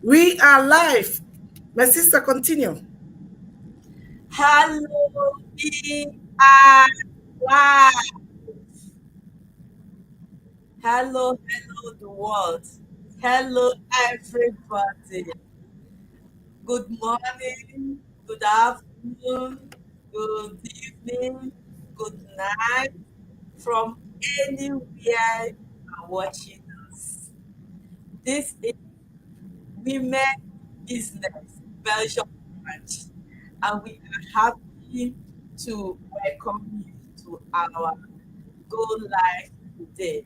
We are live. My sister, continue. Hello, we are live. Hello, the world. Hello, everybody. Good morning, good afternoon, good evening, good night from anywhere you are watching us. This is Women Business Belgium branch, and we are happy to welcome you to our Go Live today.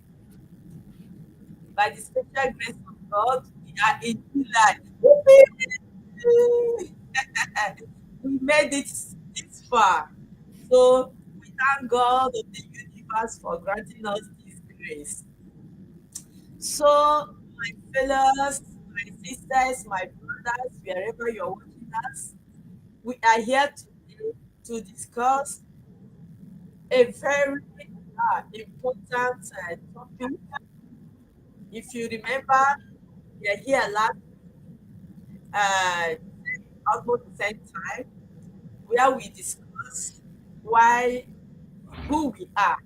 By the special grace of God, we are in July. Whoopee! We made it this far. So we thank God of the universe for granting us this grace. So, my fellows, my sisters, my brothers, wherever you're watching us, we are here today to discuss a very important topic. If you remember, we are here last uh, almost the same time where we discuss why who we are,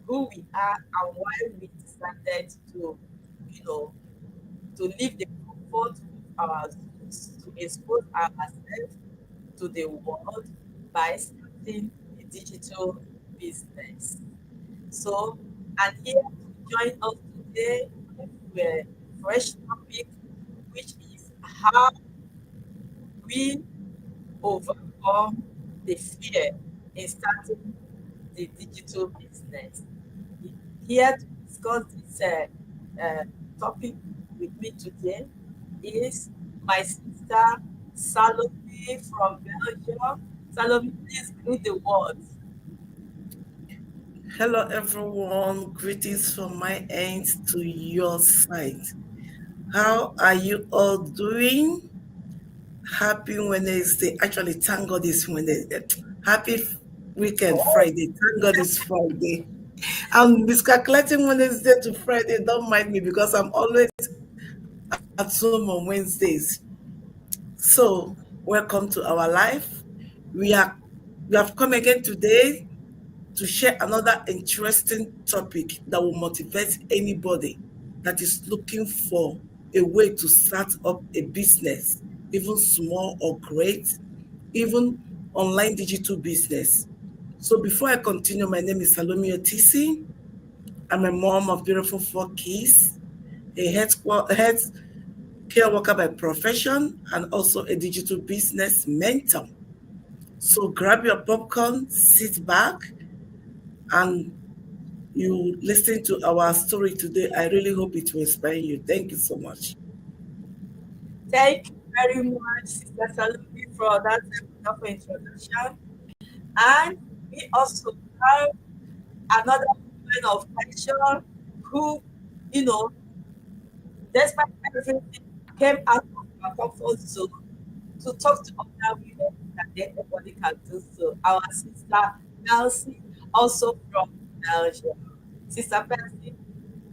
and why we decided to, you know, to leave the comfort of our zones, to expose ourselves to the world by starting a digital business. So, and here to join us today with a fresh topic, which is how we overcome the fear in starting the digital business. Here to discuss this topic with me today is my sister Salome from Belgium. Salome, please greet the world. Hello, everyone. Greetings from my end to your side. How are you all doing? Happy Wednesday. Actually, thank God it's Wednesday. Happy weekend, Friday. Thank God it's Friday. I'm miscalculating Wednesday to Friday. Don't mind me because I'm always at home on Wednesdays. So, welcome to our life. We are we have come again today to share another interesting topic that will motivate anybody that is looking for a way to start up a business, even small or great, even online digital business. So before I continue, my name is Salome Otisi. I'm a mom of beautiful four kids, a health care worker by profession, and also a digital business mentor. So grab your popcorn, sit back, and you listen to our story today. I really hope it will inspire you. Thank you so much. Thank you very much, Sister Salome, for that wonderful introduction. And we also have another woman of passion who, you know, despite everything, came out of our comfort zone to talk to other women that everybody can do so. Our sister Elsie, also from Belgium. Sister Percy,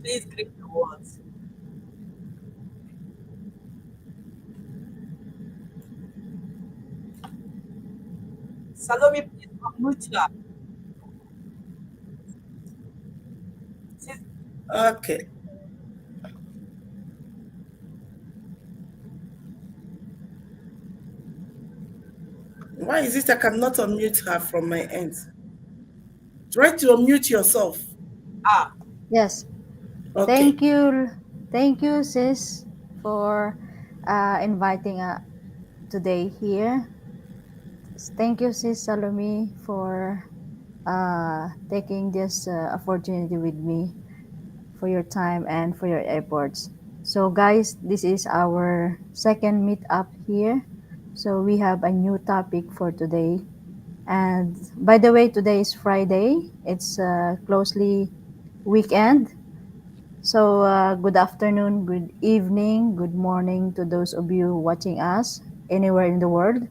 please greet the world. Salome, please unmute her. Sis- Okay. Why is it I cannot unmute her from my end? Try to unmute yourself. Ah, Yes. Okay. Thank you. Thank you, sis, for inviting today here. Thank you, sis Salome, for taking this opportunity with me, for your time and for your efforts. So, guys, this is our second meetup here. So, we have a new topic for today. And by the way, today is Friday. It's closely weekend. So, good afternoon, good evening, good morning to those of you watching us anywhere in the world.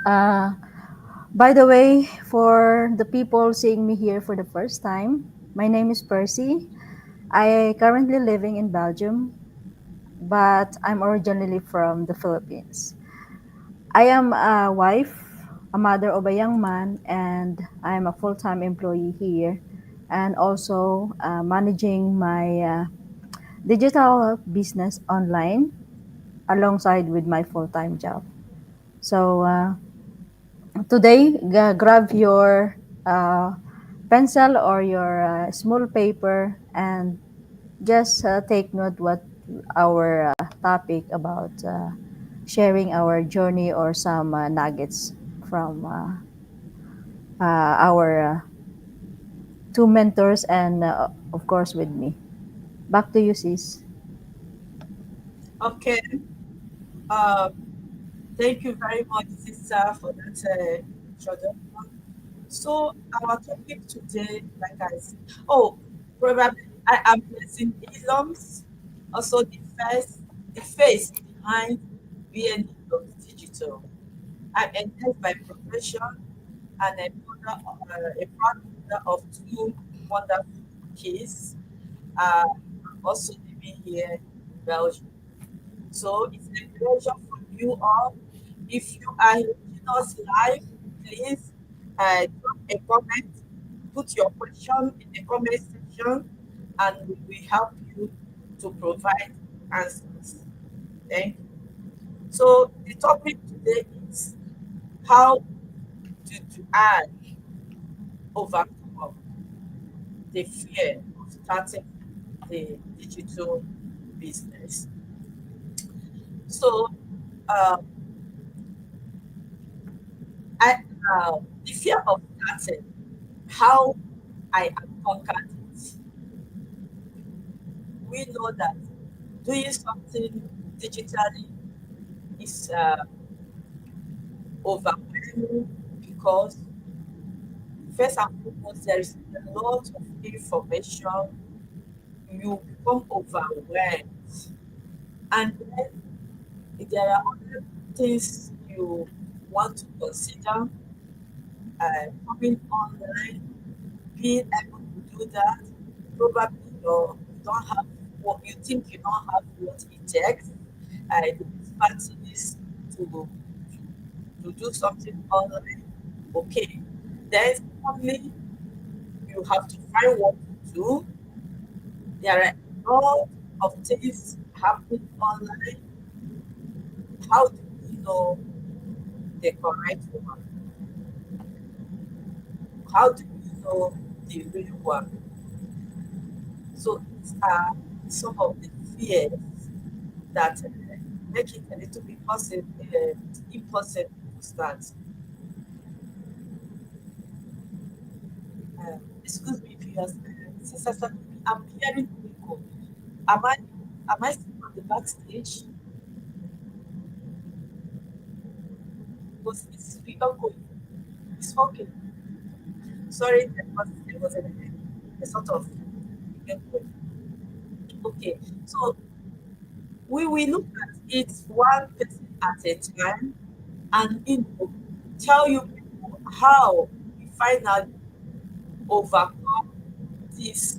Uh, by the way, for the people seeing me here for the first time, my name is Percy. I currently living in Belgium. but I'm originally from the Philippines. I am a wife, a mother of a young man, and I am a full time employee here, and also managing my digital business online alongside with my full time job. So today, grab your uh, pencil or your small paper and just take note what our topic about sharing our journey or some nuggets from our two mentors and of course with me. Back to you, sis. Okay. Uh, Thank you very much, sister, for that introduction. So our topic today, like I said, oh, probably I am placing Elon's, also the face behind being digital. I'm enhanced by profession and a proud mother of two wonderful kids. Also living here in Belgium. So it's a pleasure for you all. If you are watching us live, please drop a comment, put your question in the comment section, and we will help you to provide answers. Thank you. So the topic today is how to add overcome the fear of starting the digital business. So uh, I the fear of starting, how I have conquered it. We know that doing something digitally is overwhelming because first and foremost there is a lot of information. You become overwhelmed, and then there are other things you want to consider. Coming online, being able to do that, probably you don't have what you think you don't have what it takes. The expertise to do something online. Okay. Then secondly, you have to find what to do. There are a lot of things happening online. How do you know the correct one? How do you know the real one? So these are some of the fears that make it a little bit impossible to start. Excuse me if you are Sister Salome, I'm hearing echo. Am I am I still on the backstage? Because it's echoing. It's okay. Sorry, there was a sort of echo. Okay, so we will look at it one person at a time and tell you people how we finally overcome this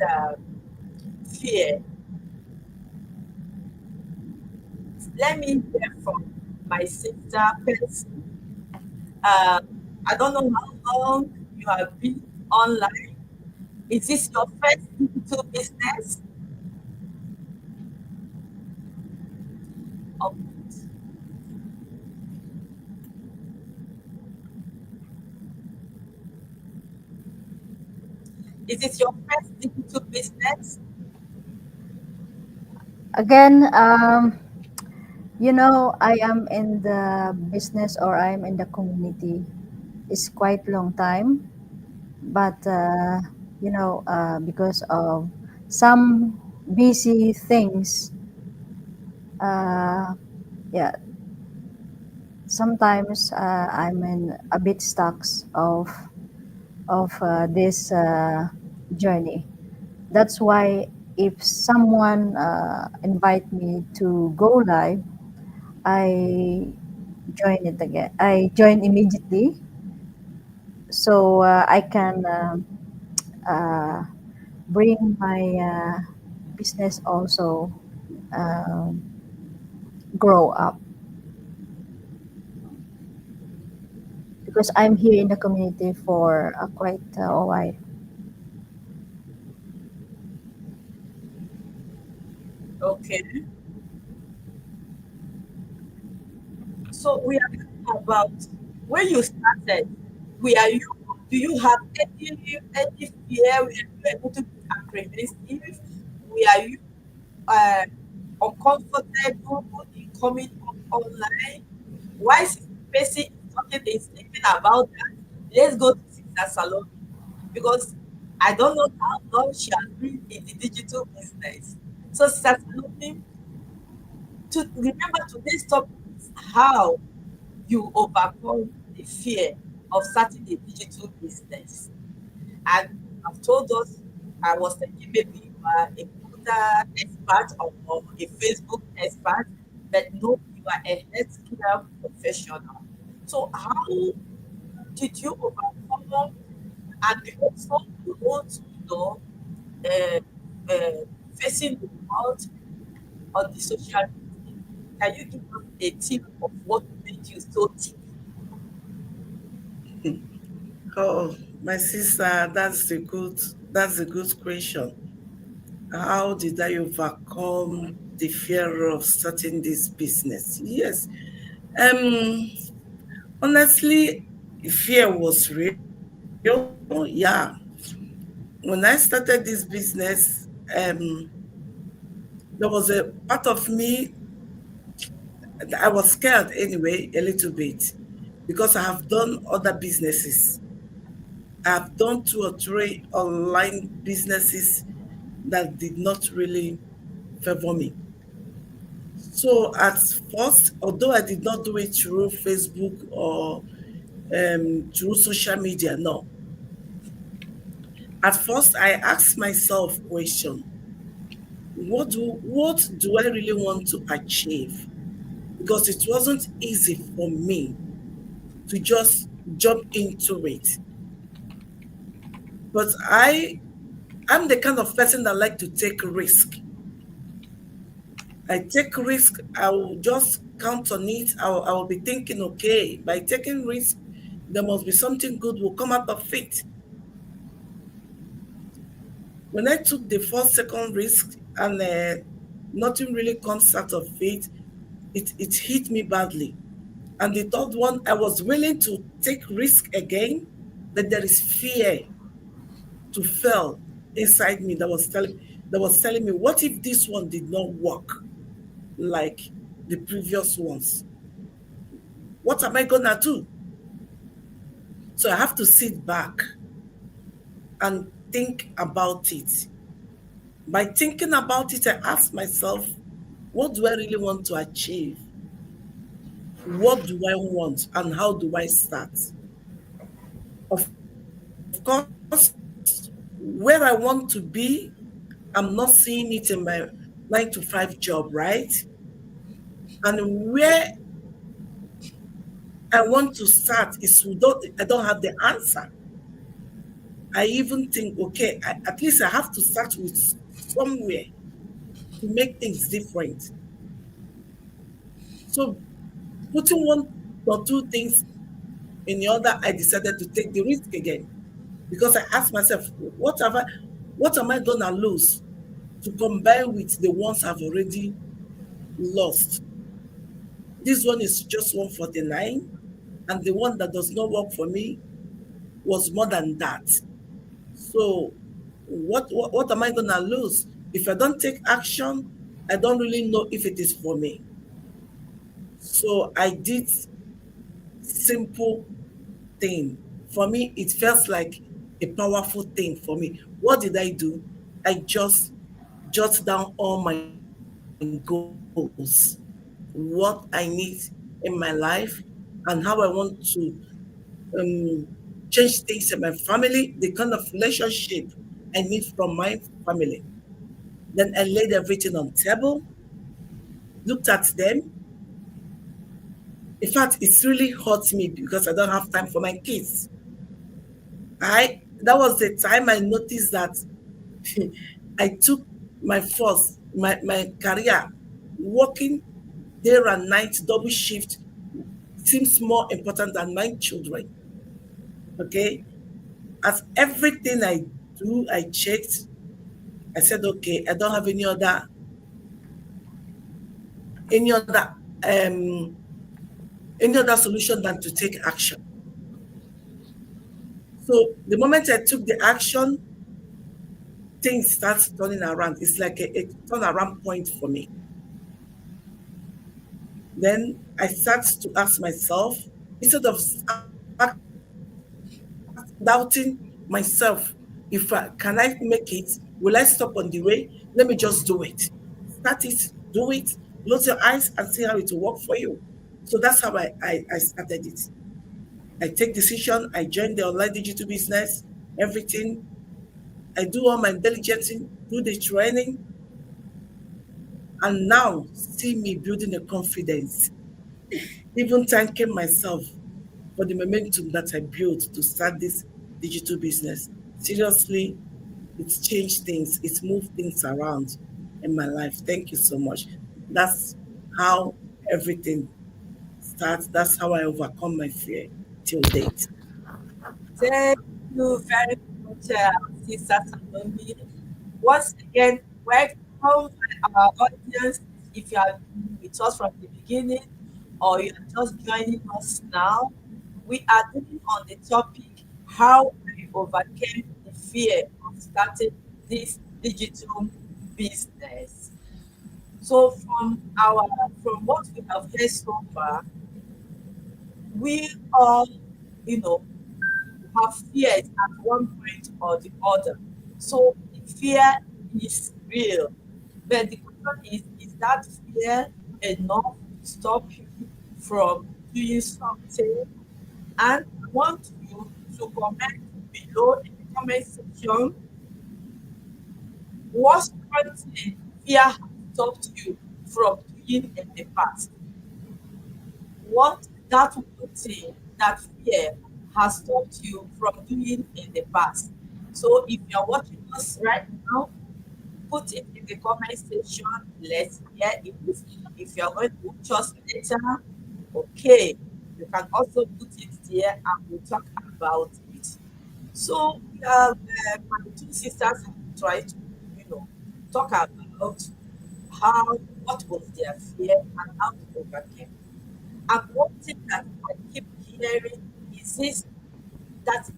fear. Let me hear from my sister person. Uh, I don't know how long you have been online. Is this your first digital business? Or is it your first digital business? Again, I am in the business or I'm in the community. It's quite long time, but because of some busy things, uh, yeah, sometimes I'm in a bit stuck of this journey. That's why if someone invite me to go live, I join it again. I join immediately, so I can bring my business also. Um, grow up, because I'm here in the community for quite a while. Okay. So we are talking about when you started. Were you? Do you have any fear? Were you able to be apprehensive? Were you uh, uncomfortable in coming up online? Why Sister Tracy is thinking about that? Let's go to Sister Salome because I don't know how long she has been in the digital business. So Sister Salome, to remember today's topic is how you overcome the fear of starting a digital business. And you have told us, I was thinking maybe you are a computer expert or a Facebook expert, but no, you are a healthcare professional. So how did you overcome and also you want to know uh, facing the world on the social media? Can you give us a tip of what made you so deep? Oh, my sister, that's a good question. How did I overcome the fear of starting this business? Yes. Um Honestly, fear was real. Yeah. When I started this business, there was a part of me, I was scared anyway, a little bit, because I have done other businesses. I've done two or three online businesses that did not really favor me. So at first, although I did not do it through Facebook or through social media, no. At first, I asked myself question: what do I really want to achieve? Because it wasn't easy for me to just jump into it. But I'm the kind of person that like to take risk. I take risk. I will just count on it. I will be thinking, okay, by taking risk, there must be something good will come out of it. When I took the first, second risk and nothing really comes out of it, it hit me badly. And the third one, I was willing to take risk again, but there is fear to fail inside me that was telling me, what if this one did not work like the previous ones? What am I gonna do? So I have to sit back and think about it. By thinking about it, I ask myself, what do I really want to achieve? What do I want and how do I start? Of course, where I want to be, I'm not seeing it in my 9 to 5 job, right? And where I want to start is I don't have the answer. I even think, okay, at least I have to start with somewhere to make things different. So putting one or two things in the other, I decided to take the risk again because I asked myself, what am I gonna lose to combine with the ones I've already lost? This one is just 149, and the one that does not work for me was more than that. So what am I gonna lose? If I don't take action, I don't really know if it is for me. So I did simple thing. For me, it felt like a powerful thing for me. What did I do? I just jot down all my goals, what I need in my life, and how I want to um, change things in my family, the kind of relationship I need from my family. Then I laid everything on table, looked at them. In fact, it's really hurt me because I don't have time for my kids. I That was the time I noticed that I took my career working day and night double shift seems more important than my children. Okay. As everything I do, I checked. I said, okay, I don't have any other um any other solution than to take action. So the moment I took the action, things start turning around. It's like a turnaround point for me. Then I start to ask myself, instead of doubting myself, if can I make it? Will I stop on the way? Let me just do it. Start it, do it, close your eyes and see how it will work for you. So that's how I started it. I take decision, I join the online digital business, everything. I do all my diligence, do the training, and now see me building a confidence, even thanking myself for the momentum that I built to start this digital business. Seriously, it's changed things, it's moved things around in my life. Thank you so much. That's how everything starts. That's how I overcome my fear till date. Thank you very much, Sister Salome. Once again, welcome our audience. If you are with us from the beginning or you are just joining us now, we are dealing on the topic how I overcame the fear of starting this digital business. So from what we have heard so far, we all, you know, have fears at one point or the other. So the fear is real. But the question is that fear enough to stop you from doing something? And I want you to comment below in the comment section what one thing fear has stopped you from doing in the past. What that one thing that fear has stopped you from doing in the past. So if you're watching us right now, put it in the comment section. Let's hear it. If you're going to watch us later, okay, you can also put it there and we'll talk about it. So we have my two sisters have tried to, you know, talk about how what was their fear and how to overcome. And one thing that I keep hearing is that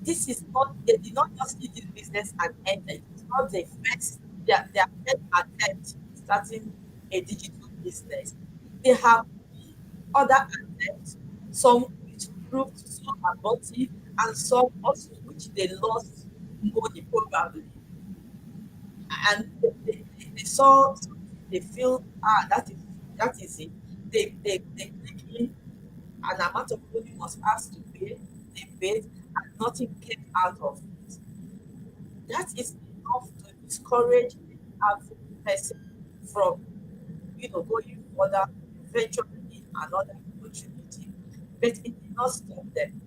this is not, they did not just do this business and end it. It's not their first attempt starting a digital business. They have other attempts, some which proved so abortive and some also which they lost money probably. And they saw something, they feel that is it. They click in, an amount of money was asked to pay, they paid, and nothing came out of it. That is enough to discourage the average person from, going further, venturing in another opportunity. But it did not stop them.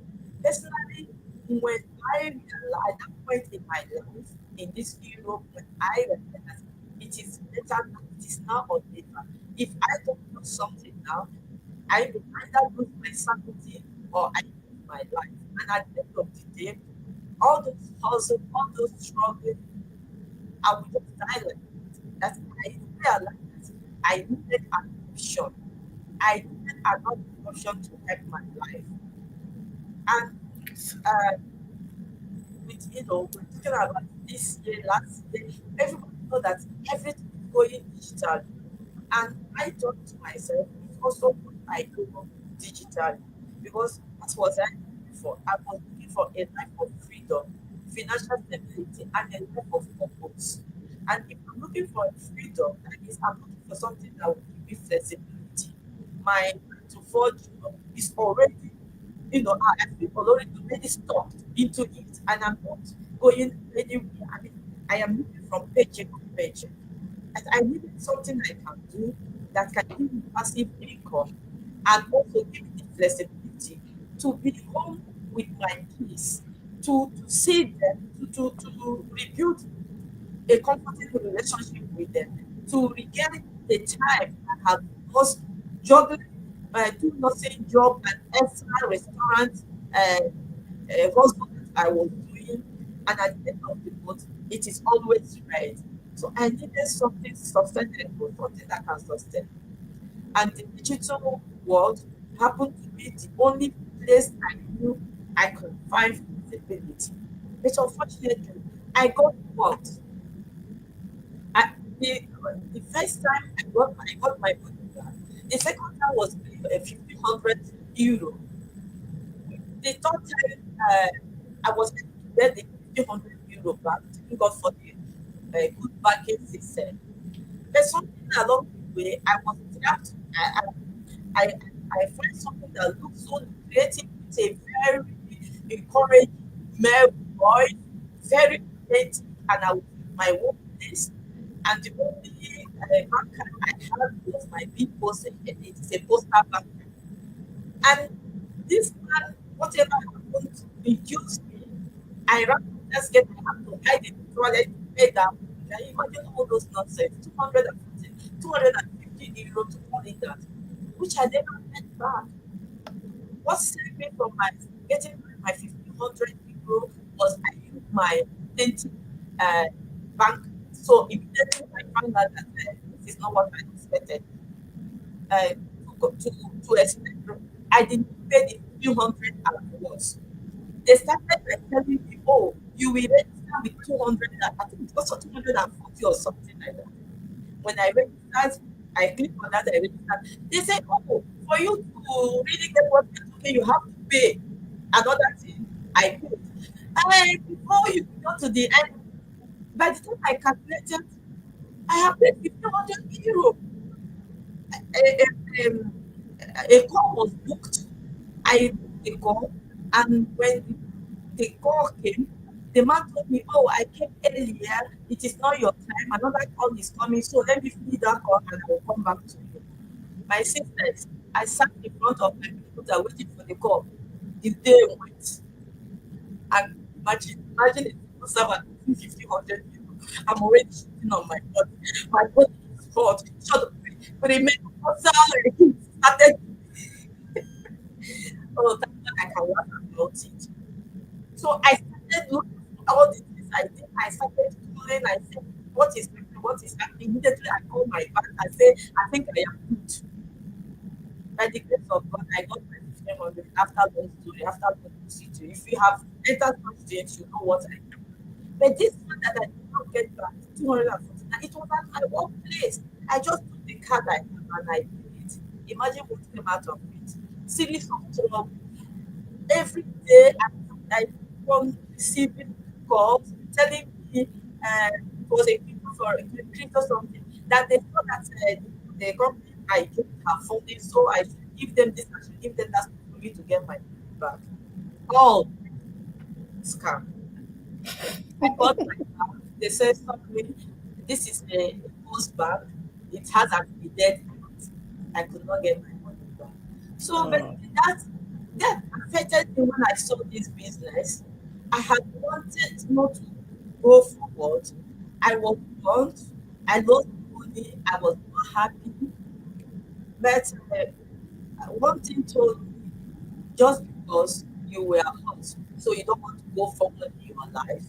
Personally, when I realized that point in my life, in this Europe, when I realized that it is better now, it is now or never. If I don't do something now, I will either lose my sanity or I lose my life. And at the end of the day, all those hustle, all those struggles, I will just die like that. That I realized that I needed an option. I needed another option to help my life. And uh, we're talking about this year, last year, everybody know that everything is going digital. And I thought to myself, it's also what I do digitally. Because what was I looking for? I was looking for a life of freedom, financial stability, and a life of purpose. And if I'm looking for freedom, that means I'm looking for something that will give me flexibility. My 9 to 4 job is already, I feel already stuck into it, and I'm not going anywhere. I mean, I am moving from paycheck to paycheck. And I needed something I can do that can give me passive income and also give me the flexibility to be home with my kids, to see them, to rebuild a comfortable relationship with them, to regain the time I have was juggling two nursing job and extra restaurant hustle that I was doing, and at the end of the month, it is always red. So I needed something sustainable, something that can sustain. And the digital world happened to be the only place I knew I could find flexibility. But unfortunately, I got bumped. I, the first time I got my money back. The second time was 1,500 euro. The third time I was able to get the 1,500 euro back, thank God for the good banking system. There's something along the way I was trapped. I, I find something that looks so creative. It's a very encouraging male boy, very creative, and I was in my workplace. And the only bank card I had was my big post. It is a postal bank. And this man, whatever happened, reduced me. I ran to let's get my laptop. I did toilet to pay that. Can you imagine all those nonsense? 250 euro to call it that, which I never get back. What saved me from my getting my 1,500 euro was I used my authentic uh, bank. So immediately I found out that this is not what I expected. To expect, I didn't pay the few hundred at once. They started by telling me, oh, you will register with 200, I think it was 240 or something like that. When I registered, I clicked on that, I registered. They said, oh, for you to really get what you're talking, you have to pay another thing. I paid. And before you go to the end, by the time I calculated, I have paid 1,500 euro. A, a call was booked. I booked the call, and when the call came, the man told me, "Oh, I came earlier. It is not your time. Another call is coming, so let me finish that call and I will come back to you." My sisters, I sat in front of my people that are waiting for the call. The day went, and imagine it was about 1,500 people. I'm already shitting on my body. My body is hot. Shut up. But it made me salary started. Oh, that's what I can laugh about it. So I started looking for all the things I did. I started calling. I said, "What is happening? What is happening?" Immediately, I called my bank. I said, "I think I am good." By the grace of God, I got my 1,500 after long story, after long procedure. If you have entered such things, you know what I do. But this one that I did not get back, 249, it was at my workplace. I just took the card I have and I did it. Imagine what came out of it. Series of trouble. Every day I keep on receiving calls telling me it was a crypto for a crypto something that they thought that the company I gave have funding, so I should give them this, I should give them that for me to get my money back. All scam. I got my bank. They said something. This is a post bank. It has an dead account. I could not get my money back. So, but Oh, that affected me when I saw this business. I had wanted not to go forward. I was burnt. I lost money. I was not happy. But one thing told me, just because you were hurt, so you don't want to go forward in your life.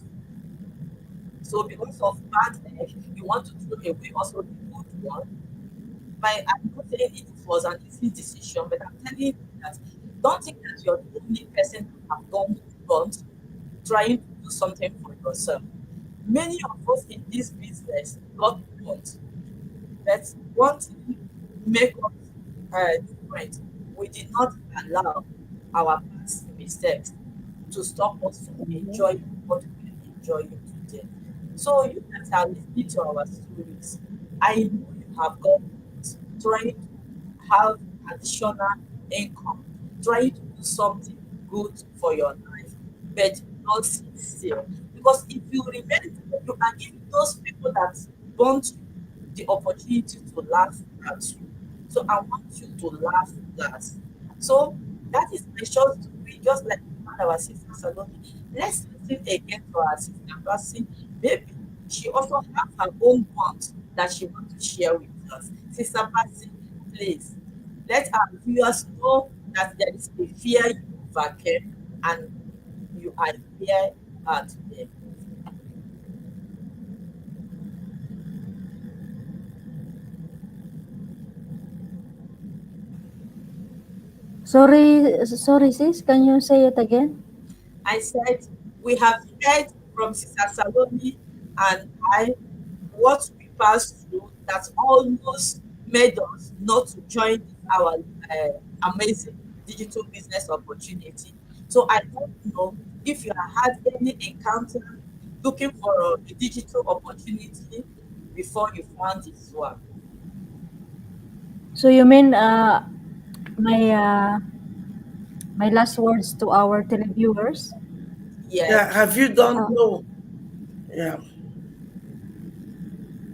So because of bad egg, you want to throw away also the good one. I'm not saying it was an easy decision, but I'm telling you that don't think that you're the only person who have gone front trying to do something for yourself. Many of us in this business got burnt, but one thing make us different. We did not allow our past mistakes to stop us from mhm. enjoying what we enjoy today. So you guys are listening to our stories. I know you have got trying to have additional income, trying to do something good for your life, but not sincere. Because if you remain, you are giving those people that want the opportunity to laugh at you. So I want you to laugh last. So that is my short story, just like our sister Salome. Let's listen again to our sister Mercy. Maybe she also has her own want that she wants to share with us. Sister Mercy, please let our viewers know that there is a fear you overcame and you are here today. Sorry, sis. Can you say it again? I said, we have heard from Sister Salome and I what we passed through that almost made us not to join our amazing digital business opportunity. So I don't know if you have had any encounter looking for a digital opportunity before you found this one. So you mean my my last words to our televiewers? Yes. Yeah, have you done Uh, no? Yeah.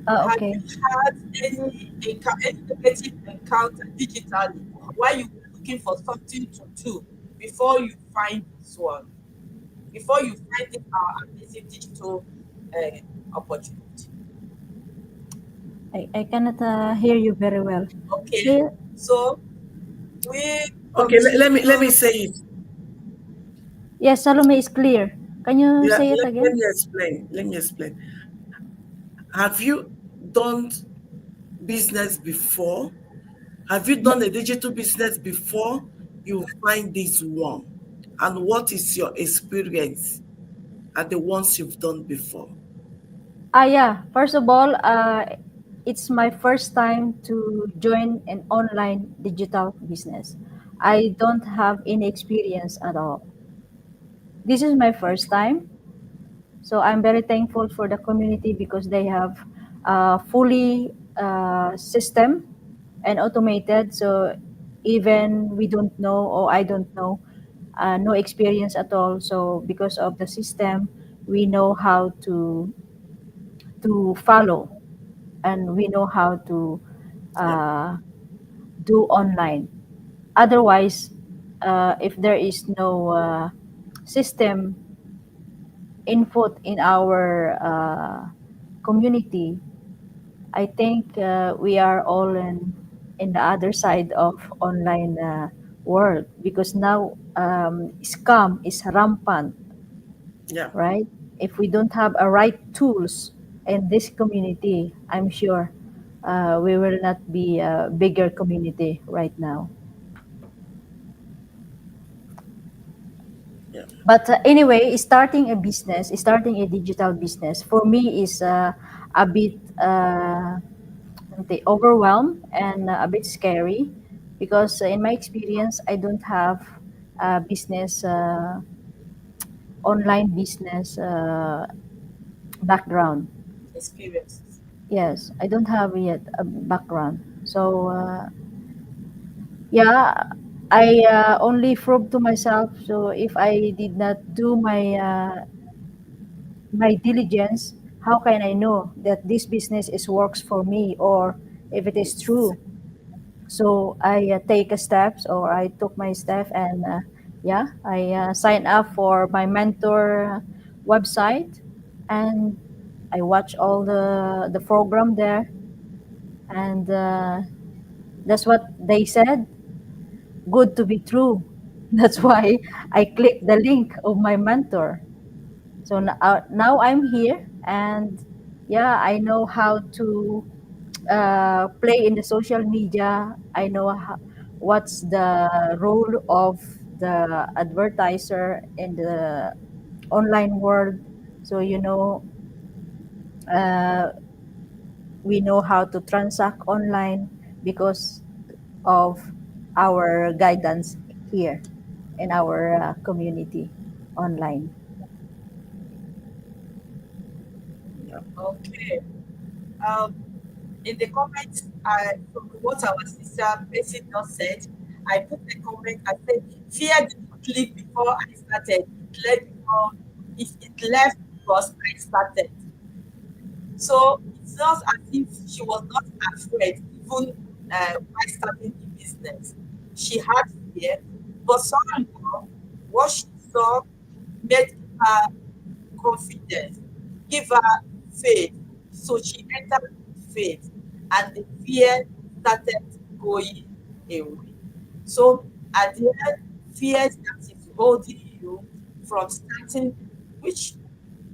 Have okay. you had any negative encounter digitally while you were looking for something to do before you find this one? Before you find this amazing digital opportunity? I cannot hear you very well. Okay, Say, so we Okay, continue. let me say it. yes, Salome is clear. Can you Yeah, say it let again? me explain. Let me explain. Have you done business before? Have you done a digital business before you find this one? And what is your experience at the ones you've done before? Yeah. First of all, it's my first time to join an online digital business. I don't have any experience at all. This is my first time. So I'm very thankful for the community because they have fully system and automated. So even we don't know or I don't know, no experience at all. So because of the system, we know how to follow and we know how to Yeah, uh, do online. Otherwise, if there is no system input in our community, I think we are all in the other side of online world because now scam is rampant, yeah, right? If we don't have a right tools in this community, I'm sure we will not be a bigger community right now. yeah, But anyway, starting a digital business for me is a bit overwhelmed and a bit scary because in my experience, I don't have a business, online business background. Experiences. Yes, I don't have yet a background. So yeah, I only proved to myself. So if I did not do my diligence, how can I know that this business is works for me or if it is true? So I take a steps or I took my step and yeah, I signed up for my mentor website and I watch all the program there and that's what they said. Good to be true. That's why I clicked the link of my mentor. So now I'm here and yeah, I know how to play in the social media. I know what's the role of the advertiser in the online world. So uh, we know how to transact online because of our guidance here in our community online. yeah. Okay. Um, in the comments, from what our sister Bessie just said, I put a comment. I said, "Fear didn't click before I started. It left before it left because I started." So it's not as if she was not afraid, even while starting the business. She had fear, but somehow what she saw made her confidence, give her faith. So she entered with faith, and the fear started. going away. So at the end, fears that is holding you from starting, which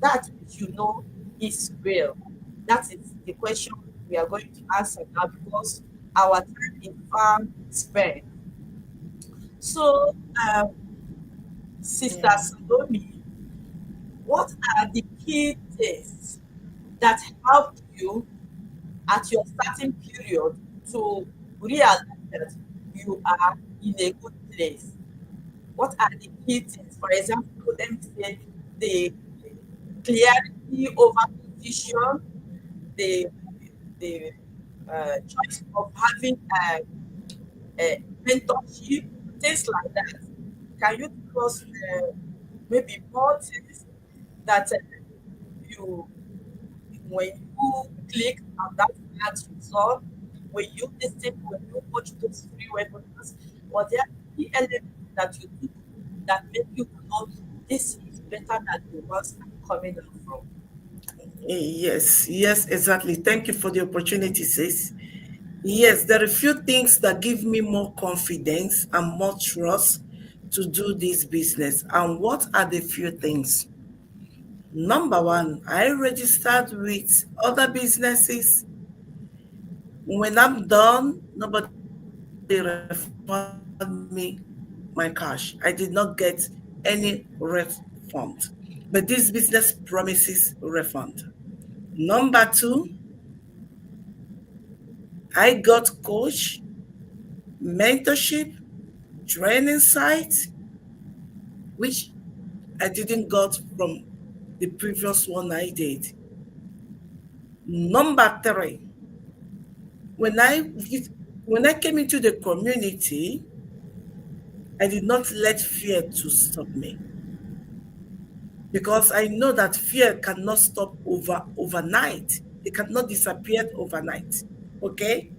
that which you know is real. That is the question we are going to answer now because our time is far spent. So, Sister Yeah. Salome, what are the key things that helped you at your starting period to realize that you are in a good place? What are the key things? For example, let me say the clarity over position, the the choice of having mentorship, things like that. Can you tell us maybe more things that you when you click on that ads result, when you listen, when you watch those free webinars, or there are key elements that you do that make you know this is better than the ones I'm coming out from? Yes, yes, exactly. Thank you for the opportunity, sis. Yes, there are a few things that give me more confidence and more trust to do this business. And what are the few things? Number one, I registered with other businesses. When I'm done, nobody refund me my cash. I did not get any refund. But this business promises refund. Number two, I got coach, mentorship, training sites, which I didn't got from the previous one I did. Number three, when I when I came into the community, I did not let fear to stop me because I know that fear cannot stop overnight. It cannot disappear overnight. Okay.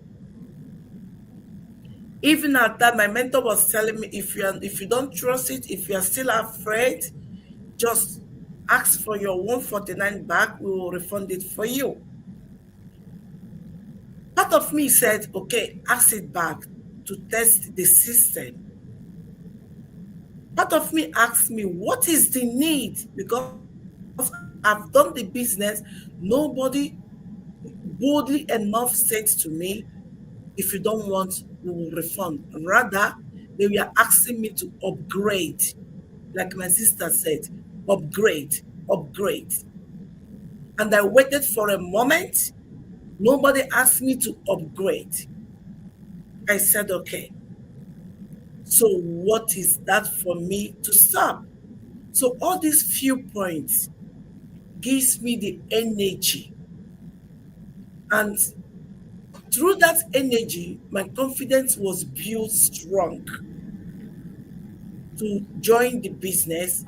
Even at that, my mentor was telling me if you don't trust it, if you are still afraid, just ask for your 149 back. We will refund it for you. Part of me said, okay, ask it back to test the system. Part of me asked me, what is the need? Because I've done the business. Nobody boldly enough said to me, if you don't want, we will refund. Rather, they were asking me to upgrade. Like my sister said, upgrade, upgrade. And I waited for a moment. Nobody asked me to upgrade. I said, okay. So what is that for me to stop? So all these few points gives me the energy. And through that energy, my confidence was built strong to join the business.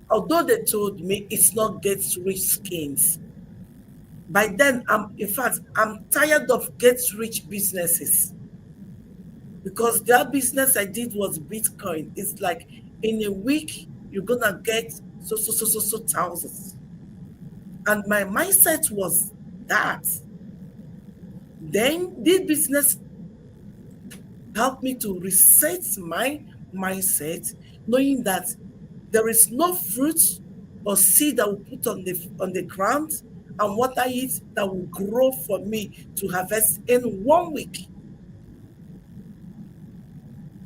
Although they told me it's not get rich schemes. By then, I'm tired of get rich businesses because that business I did was Bitcoin. It's like in a week you're gonna get so thousands, and my mindset was that. Then this business helped me to reset my mindset, knowing that there is no fruit or seed that will put on the ground and water it that will grow for me to harvest in 1 week.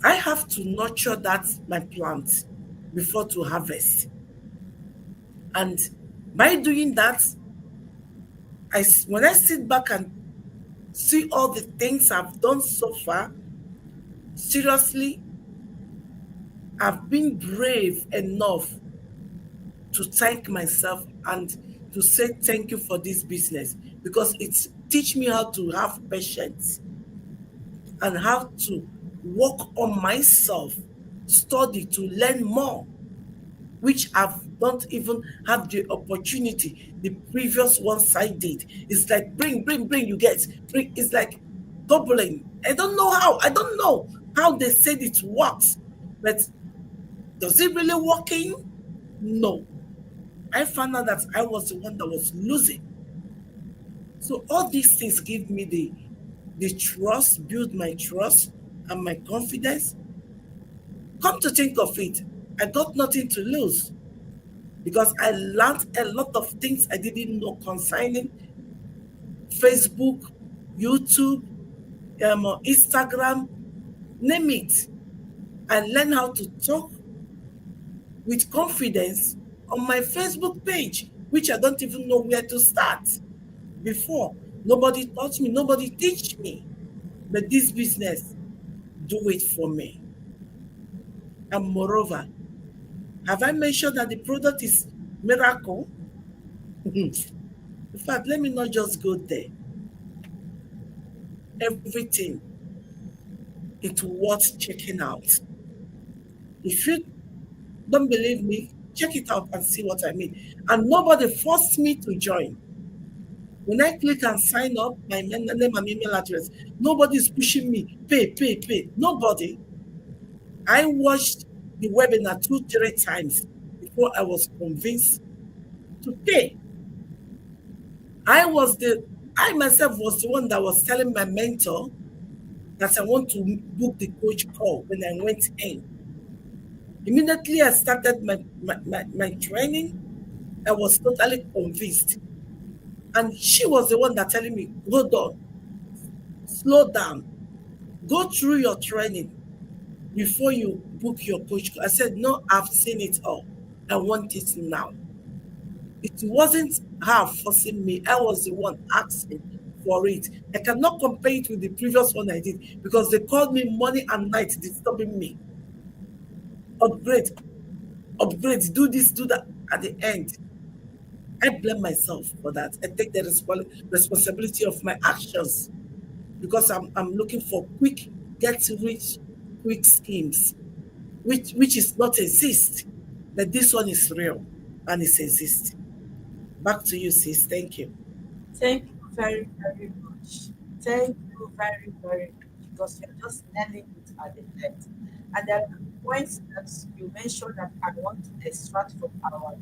I have to nurture that my plant before to harvest. And by doing that, when I sit back and see all the things I've done so far, seriously, I've been brave enough to thank myself and to say thank you for this business because it's teach me how to have patience and how to work on myself, study to learn more, which I've not even had the opportunity. The previous ones I did, it's like bring, you get bring. It's like doubling. I don't know how. I don't know how they said it works, but does it really working? No. I found out that I was the one that was losing. So all these things give me the The trust built my trust and my confidence. Come to think of it, I got nothing to lose because I learned a lot of things I didn't know concerning Facebook, YouTube, Instagram, name it. I learned how to talk with confidence on my Facebook page, which I don't even know where to start. Before, nobody taught me, nobody teach me. But this business do it for me. And moreover, have I mentioned that the product is miracle? In fact, let me not just go there. Everything, it's worth checking out. If you don't believe me, check it out and see what I mean. And nobody forced me to join. When I click and sign up, my name and email address, nobody's pushing me, pay, pay, pay. Nobody. I watched the webinar 2, 3 times before I was convinced to pay. I myself was the one that was telling my mentor that I want to book the coach call when I went in. Immediately I started my training, I was totally convinced. And she was the one that telling me, hold on, slow down, go through your training before you book your coach. I said, no, I've seen it all. I want it now. It wasn't her forcing me. I was the one asking for it. I cannot compare it with the previous one I did because they called me morning and night, disturbing me. Upgrade, upgrade, do this, do that. At the end, I blame myself for that. I take the responsibility of my actions because I'm looking for quick, get rich, quick schemes, which is not exist. But this one is real and it exists. Back to you, sis. Thank you. Thank you very, very much. Thank you very, very much because you're just nailing it at the end. And there are points that you mentioned that I want to extract from our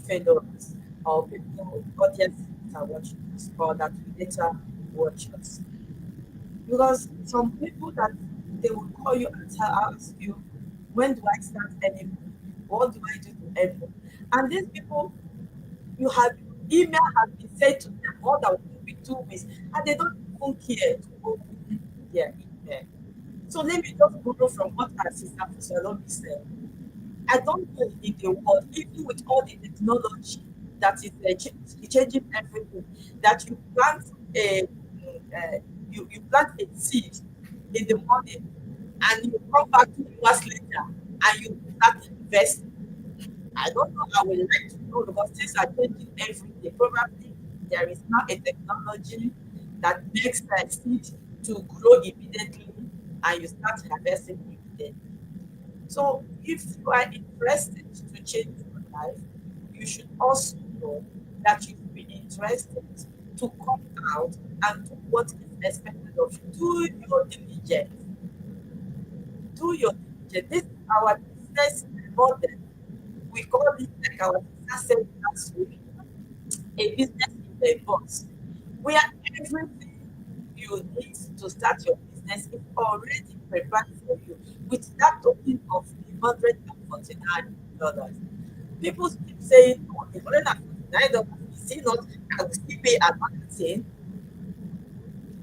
fellows or people, audience that are watching us or that will later watch us. Because some people that they will call you and ask you, when do I start anymore? What do I do to earn? And these people, you have email has been sent to them more than maybe 2 weeks, and they don't even care to open their email. So let me just borrow from what our sister Salome said. I don't know in the world, even with all the technology that is changing everything, that you plant uh, you plant a seed in the morning and you come back 2 hours later and you start investing. I don't know. I would like to know because things are changing every day. Probably there is now a technology that makes that seed to grow immediately and you start harvesting immediately. So if you are interested to change your life, you should also know that you should be interested to come out and do what is expected of you. Do your diligence. Do your diligence. This is our business model. We call it, like our sister said last week, a business in a box, where everything you need to start your business is already prepared for you with that token of the $149. People keep saying, oh, the $149 is it not, I will still pay another thing.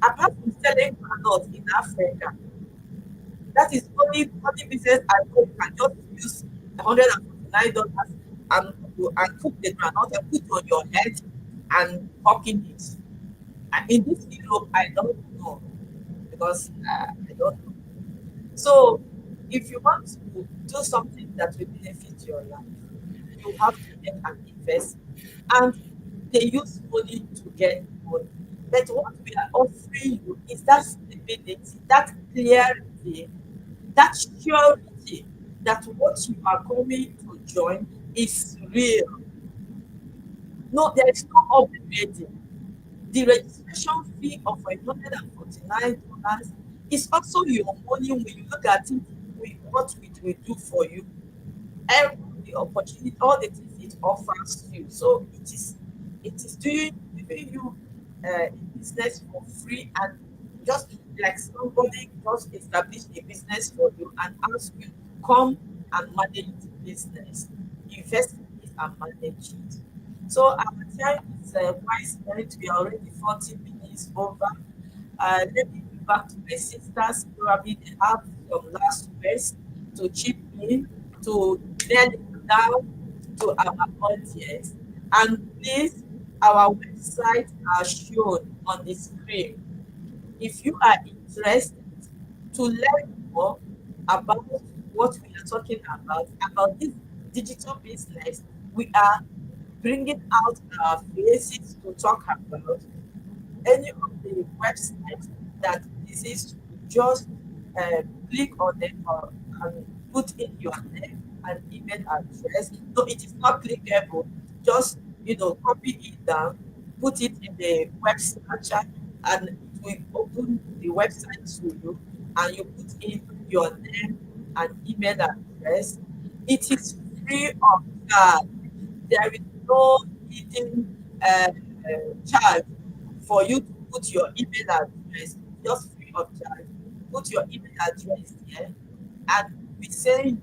Apart from selling products in Africa, that is only business I know you can just use $149 and cook the granite and put on your head and cooking it. And in this Europe, I don't know because I don't know. So, if you want to do something that will benefit your life, you have to make an investment. And they use money to get money. But what we are offering you is that stability, that clarity, that surety that what you are coming to join is real. No, there is no upgrading. The registration fee of $149 is also your money when you look at it, what it will do for you. Every the opportunity, all the things it offers you. So it is doing giving you business for free and just like somebody just establish a business for you and ask you to come and manage the business, invest in it and manage it. So our time is quite spent. We are already 40 minutes over. Let me be back to my sisters. Probably they have some last words to chip in, to nail it down to our audience. And please, our website are shown on the screen. If you are interested to learn more about what we are talking about this digital business, we are bringing out our faces to talk about any of the websites that this is, just click on them and put in your name and email address. No, it is not clickable. Just copy it down, put it in the web searcher, and it will open the website to you. And you put in your name and email address. It is free of charge. There is no hidden charge for you to put your email address, just free of charge. Put your email address here, and we send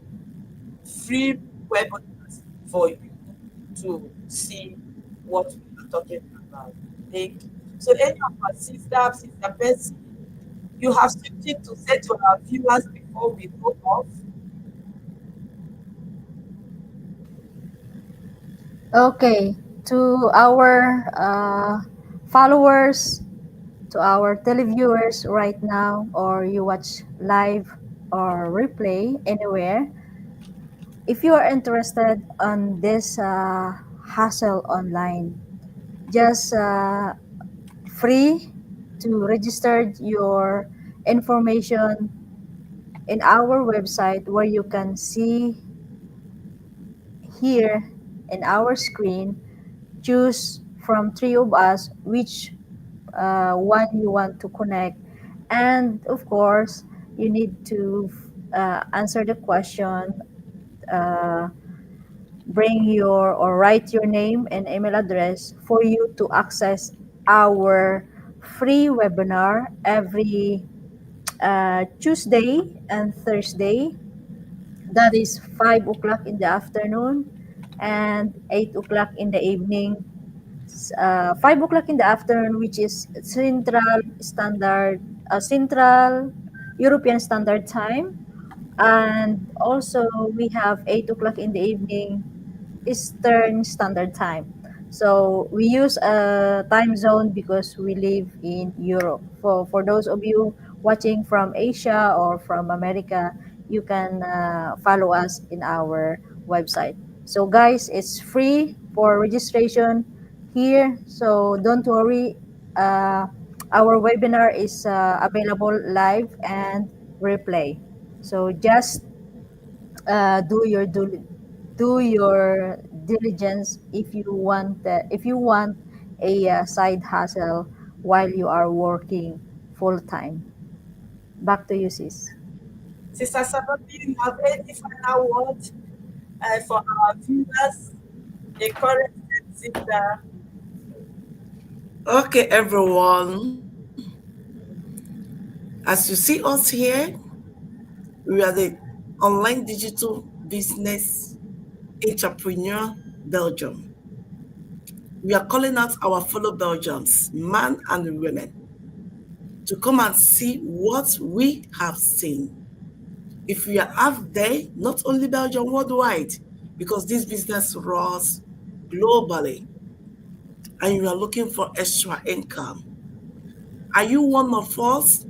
free webinars for you to see what we are talking about. Thank you. So, any of our sister Bessie, you have something to say to our viewers before we go off? Okay, to our followers, to our televiewers right now, or you watch live or replay anywhere, if you are interested on this hustle online, just free to register your information in our website, where you can see here in our screen. Choose from three of us which one you want to connect, and of course you need to answer the question, uh, bring your or write your name and email address for you to access our free webinar every Tuesday and Thursday. That is 5 o'clock in the afternoon and 8 o'clock in the evening. 5 o'clock in the afternoon, which is Central European Standard Time. And also we have 8 o'clock in the evening, Eastern Standard Time. So we use a time zone because we live in Europe. For those of you watching from Asia or from America, you can follow us in our website. So guys, it's free for registration here. So don't worry. Our webinar is available live and replay. So just do your diligence if you want a side hustle while you are working full time. Back to you, sis. Sister Salome, you have any final word for our viewers? Encourage them, sister. Okay, everyone. As you see us here, we are the online digital business entrepreneur Belgium. We are calling out our fellow Belgians, men and women, to come and see what we have seen. If we are out there, not only Belgium, worldwide, because this business runs globally, and you are looking for extra income. Are you one of us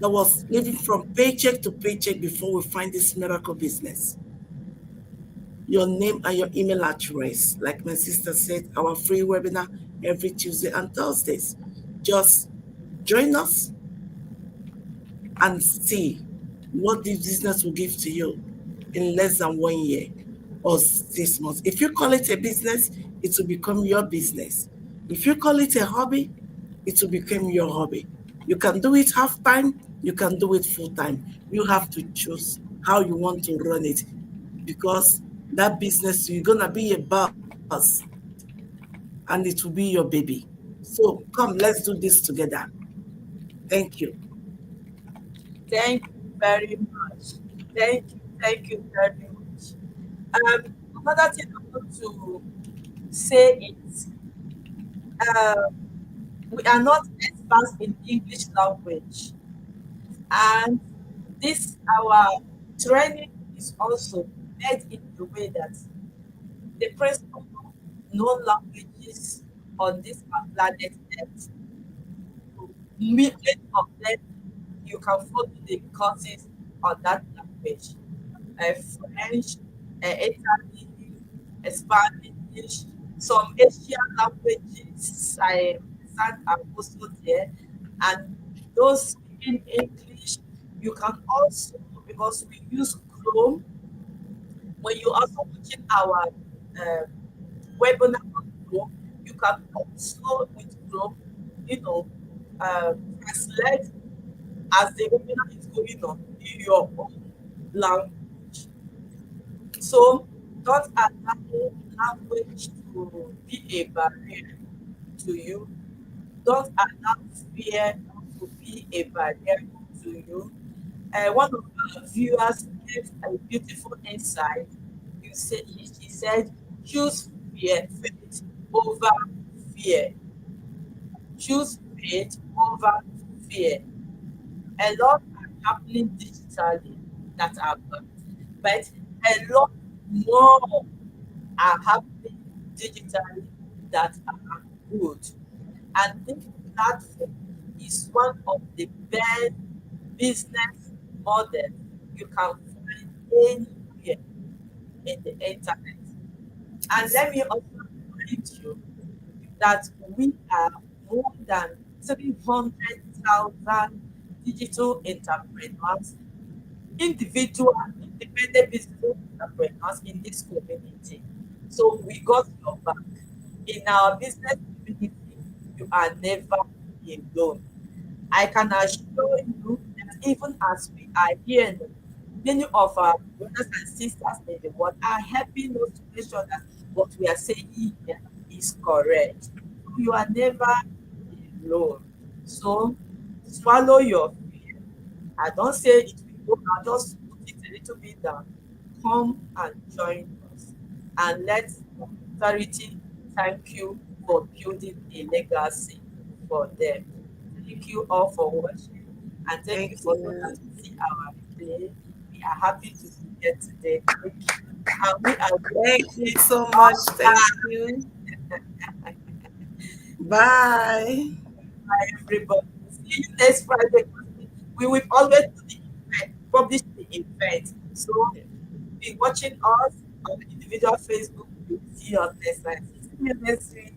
that was living from paycheck to paycheck before we find this miracle business? Your name and your email address. Like my sister said, our free webinar every Tuesday and Thursdays. Just join us and see what this business will give to you in less than 1 year or 6 months. If you call it a business, it will become your business. If you call it a hobby, it will become your hobby. You can do it half time, you can do it full time. You have to choose how you want to run it, because that business, you're gonna be a boss and it will be your baby. So come, let's do this together. Thank you. Thank you very much. Thank you very much. Another thing I want to say is we are not experts in English language, and this our training is also made in a way that the principal known languages on this planet Earth, many of them you can follow the courses on that language. French, Italian, Spanish, some Asian languages I understand are also there. And those speaking English, you can also, because we use Chrome, when you also watching our uh, webinar on Chrome, you can also with Chrome, you know, translate as the webinar is going on in your own language. So don't allow language to be a barrier to you. Don't allow fear to be a barrier to you. One of our viewers gave a beautiful insight. She said, choose faith over fear. Choose faith over fear. A lot are happening digitally that are bad, but a lot more are happening digitally that are good. And this platform is one of the best business models you can find anywhere in the internet. And let me also remind you that we are more than 300,000 digital entrepreneurs, individual independent business entrepreneurs in this community. So we got your back. In our business community, you are never alone. I can assure you that even as we are here, many of our brothers and sisters in the world are helping us to make sure that what we are saying here is correct. You are never alone. So swallow your fear. I don't say it will go, I'll just put it a little bit down. Come and join us. And let charity thank you for building a legacy for them. Thank you all for watching, and thank you Thank for those you. that will see our replay. We are happy to be here today. Thank you. And we are Thank wishing you you so much. all Thank you. Bye. bye, everybody. See you next Friday. We will always do the event, publish the event. So be watching us on the individual Facebook. You'll see us next time. See you next week.